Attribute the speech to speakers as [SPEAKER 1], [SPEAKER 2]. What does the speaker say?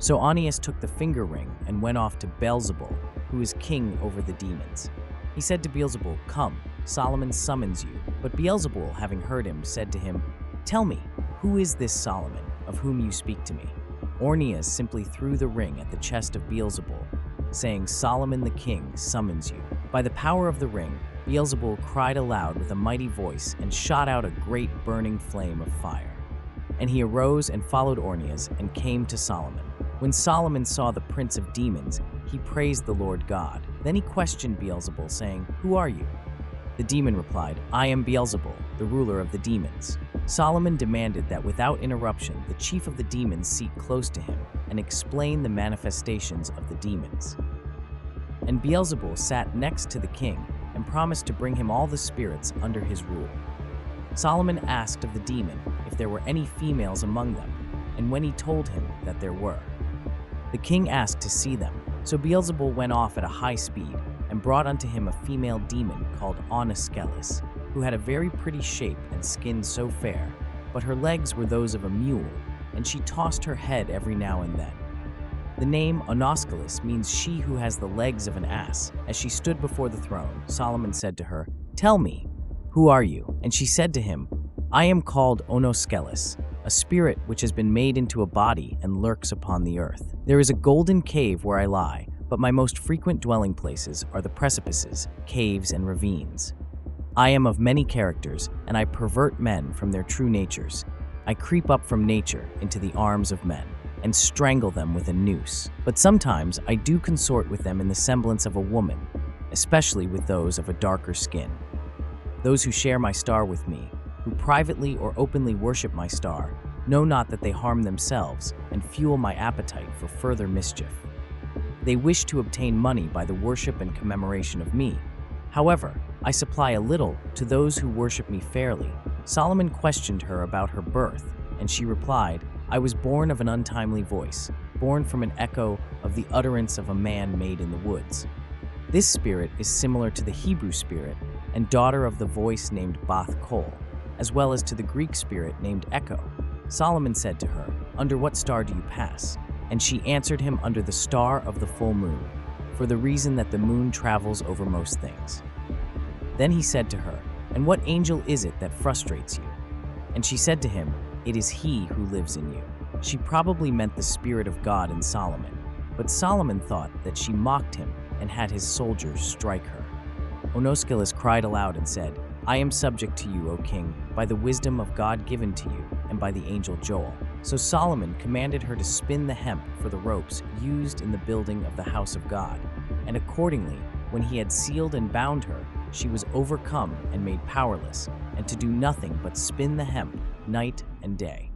[SPEAKER 1] So Onias took the finger ring and went off to Beelzebul, who is king over the demons. He said to Beelzebul, "Come, Solomon summons you." But Beelzebul, having heard him, said to him, "Tell me, who is this Solomon, of whom you speak to me?" Onias simply threw the ring at the chest of Beelzebul, saying, "Solomon the king summons you." By the power of the ring, Beelzebul cried aloud with a mighty voice and shot out a great burning flame of fire. And he arose and followed Onias and came to Solomon. When Solomon saw the prince of demons, he praised the Lord God. Then he questioned Beelzebul, saying, "Who are you?" The demon replied, "I am Beelzebul, the ruler of the demons." Solomon demanded that without interruption, the chief of the demons seat close to him and explain the manifestations of the demons. And Beelzebul sat next to the king and promised to bring him all the spirits under his rule. Solomon asked of the demon if there were any females among them, and when he told him that there were, the king asked to see them. So Beelzebul went off at a high speed and brought unto him a female demon called Onoskelis, who had a very pretty shape and skin so fair, but her legs were those of a mule, and she tossed her head every now and then. The name Onoskelis means she who has the legs of an ass. As she stood before the throne, Solomon said to her, "Tell me, who are you?" And she said to him, "I am called Onoskelis, a spirit which has been made into a body and lurks upon the earth. There is a golden cave where I lie, but my most frequent dwelling places are the precipices, caves, and ravines. I am of many characters, and I pervert men from their true natures. I creep up from nature into the arms of men, and strangle them with a noose. But sometimes I do consort with them in the semblance of a woman, especially with those of a darker skin. Those who share my star with me, who privately or openly worship my star, know not that they harm themselves and fuel my appetite for further mischief. They wish to obtain money by the worship and commemoration of me. However, I supply a little to those who worship me fairly." Solomon questioned her about her birth, and she replied, "I was born of an untimely voice, born from an echo of the utterance of a man made in the woods. This spirit is similar to the Hebrew spirit and daughter of the voice named Bath Kol, as well as to the Greek spirit named Echo." Solomon said to her, "Under what star do you pass?" And she answered him, "Under the star of the full moon, for the reason that the moon travels over most things." Then he said to her, "And what angel is it that frustrates you?" And she said to him, "It is he who lives in you." She probably meant the Spirit of God in Solomon, but Solomon thought that she mocked him and had his soldiers strike her. Onoskelis cried aloud and said, "I am subject to you, O king, by the wisdom of God given to you, and by the angel Joel." So Solomon commanded her to spin the hemp for the ropes used in the building of the house of God. And accordingly, when he had sealed and bound her, she was overcome and made powerless, and to do nothing but spin the hemp night and day.